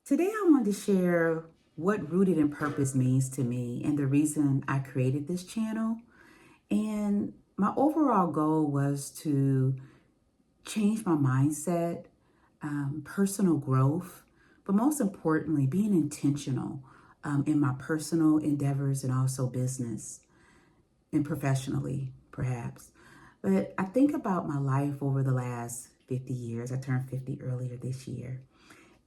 Today, I wanted to share what Rooted in Purpose means to me and the reason I created this channel. And my overall goal was to change my mindset, personal growth, but most importantly, being intentional in my personal endeavors and also business and professionally, perhaps. But I think about my life over the last 50 years. I turned 50 earlier this year.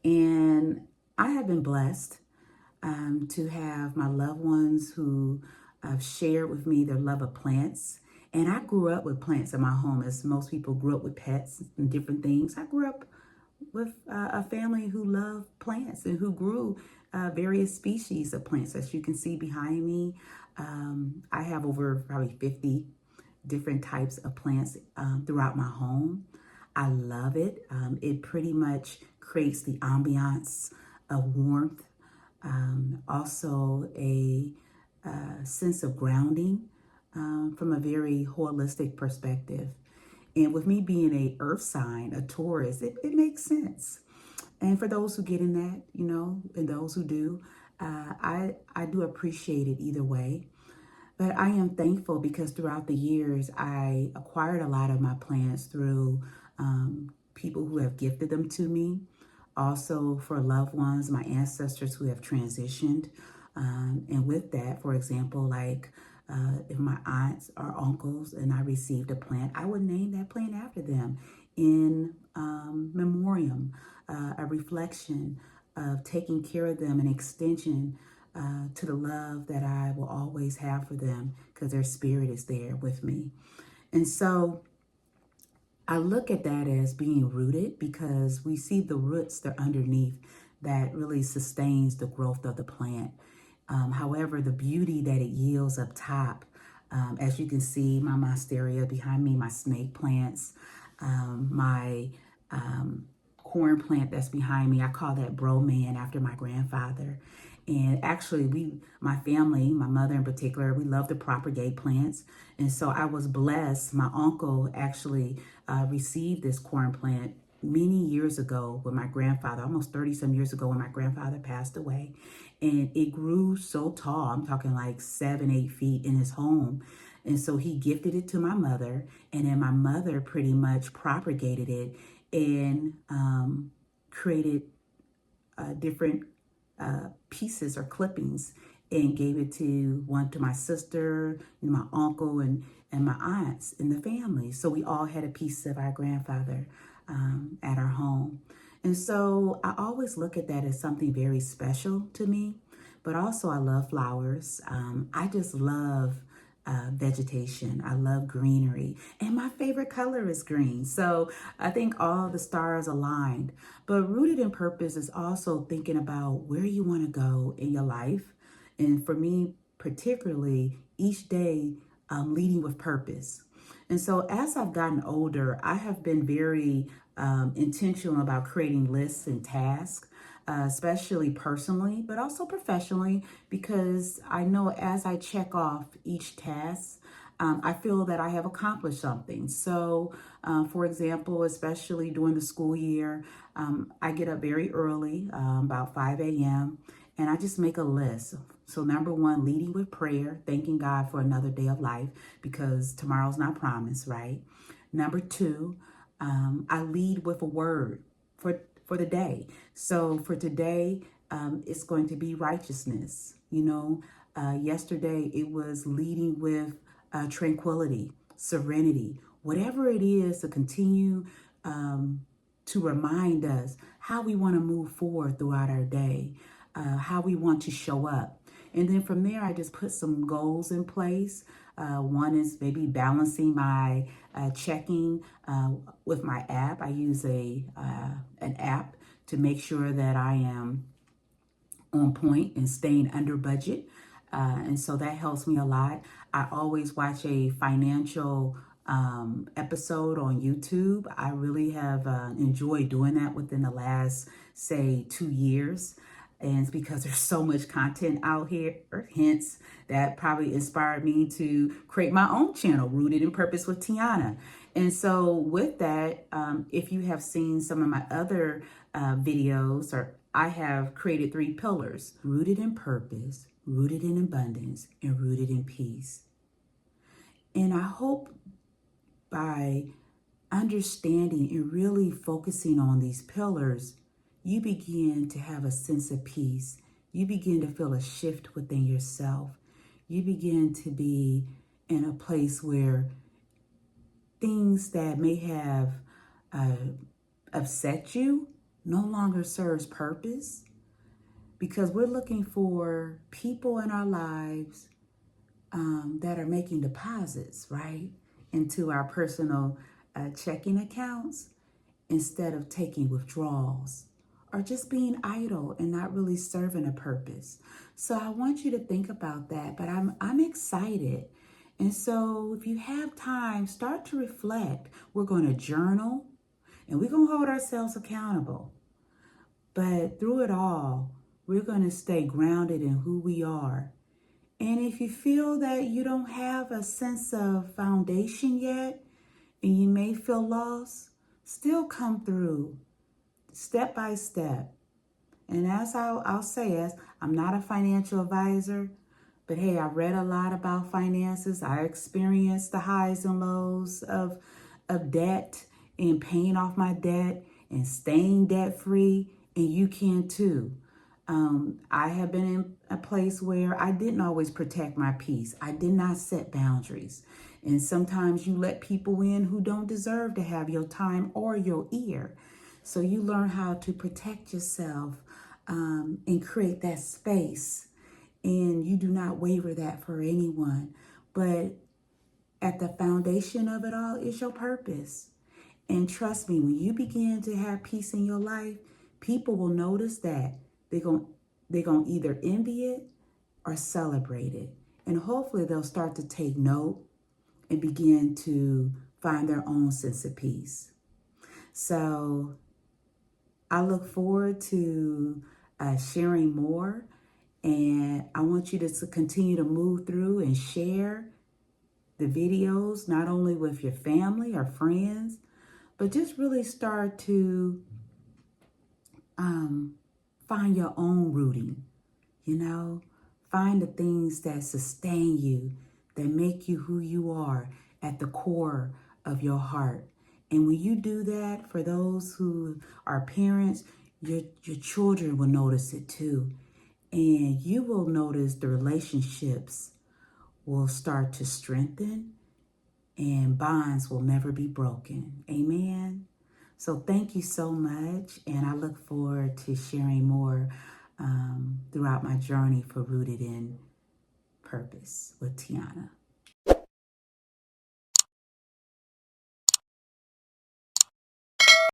And I have been blessed to have my loved ones who have shared with me their love of plants. And I grew up with plants in my home, as most people grew up with pets and different things. I grew up with a family who loved plants and who grew various species of plants. As you can see behind me, I have over probably 50 different types of plants throughout my home. I love it. It pretty much creates the ambiance of warmth, also a sense of grounding from a very holistic perspective. And with me being a earth sign, a Taurus, it makes sense. And for those who get in that, and those who do, I do appreciate it either way. But I am thankful because throughout the years, I acquired a lot of my plants through people who have gifted them to me. Also for loved ones, my ancestors who have transitioned. And with that, for example, like if my aunts or uncles and I received a plant, I would name that plant after them in memoriam, a reflection of taking care of them, an extension to the love that I will always have for them because their spirit is there with me. And so I look at that as being rooted because we see the roots that are underneath that really sustains the growth of the plant. However, the beauty that it yields up top, as you can see, my monstera behind me, my snake plants, my corn plant that's behind me, I call that Bro Man after my grandfather. And actually, my family, my mother in particular, we love to propagate plants. And so I was blessed. My uncle actually received this corn plant many years ago with my grandfather, almost 30 some years ago when my grandfather passed away. And it grew so tall, I'm talking like 7, 8 feet in his home. And so he gifted it to my mother, and then my mother pretty much propagated it and created different pieces or clippings and gave it to one to my sister, and my uncle, and my aunts in the family. So we all had a piece of our grandfather at our home. And so I always look at that as something very special to me. But also I love flowers. I just love vegetation. I love greenery. And my favorite color is green. So I think all the stars aligned. But rooted in purpose is also thinking about where you want to go in your life. And for me, particularly, each day leading with purpose. And so as I've gotten older, I have been very intentional about creating lists and tasks, especially personally, but also professionally, because I know as I check off each task, I feel that I have accomplished something. So, for example, especially during the school year, I get up very early, about 5 a.m., and I just make a list. So number one, leading with prayer, thanking God for another day of life because tomorrow's not promised, right? Number two, I lead with a word for the day. So for today, it's going to be righteousness. Yesterday it was leading with tranquility, serenity, whatever it is to continue to remind us how we want to move forward throughout our day, how we want to show up. And then from there, I just put some goals in place. One is maybe balancing my checking with my app. I use an app to make sure that I am on point and staying under budget. And so that helps me a lot. I always watch a financial episode on YouTube. I really have enjoyed doing that within the last, say, 2 years. And it's because there's so much content out here, hence that probably inspired me to create my own channel, Rooted in Purpose with Tiana. And so with that, if you have seen some of my other videos or I have created 3 pillars: rooted in purpose, rooted in abundance, and rooted in peace. And I hope by understanding and really focusing on these pillars, you begin to have a sense of peace. You begin to feel a shift within yourself. You begin to be in a place where things that may have upset you no longer serves purpose, because we're looking for people in our lives that are making deposits, right, into our personal checking accounts instead of taking withdrawals or just being idle and not really serving a purpose. So I want you to think about that, but I'm excited. And so if you have time, start to reflect. We're going to journal and we're going to hold ourselves accountable. But through it all, we're going to stay grounded in who we are. And if you feel that you don't have a sense of foundation yet, and you may feel lost, still come through step by step. And as I'll say, as I'm not a financial advisor, but hey, I read a lot about finances. I experienced the highs and lows of debt and paying off my debt and staying debt free, and you can too. I have been in a place where I didn't always protect my peace. I did not set boundaries. And sometimes you let people in who don't deserve to have your time or your ear. So you learn how to protect yourself and create that space. And you do not waver that for anyone. But at the foundation of it all is your purpose. And trust me, when you begin to have peace in your life, people will notice that. They're going to either envy it or celebrate it. And hopefully they'll start to take note and begin to find their own sense of peace. So I look forward to sharing more. And I want you to continue to move through and share the videos, not only with your family or friends, but just really start to find your own rooting, find the things that sustain you, that make you who you are at the core of your heart. And when you do that, for those who are parents, your children will notice it too. And you will notice the relationships will start to strengthen and bonds will never be broken. Amen. So thank you so much. And I look forward to sharing more throughout my journey for Rooted in Purpose with Tiana.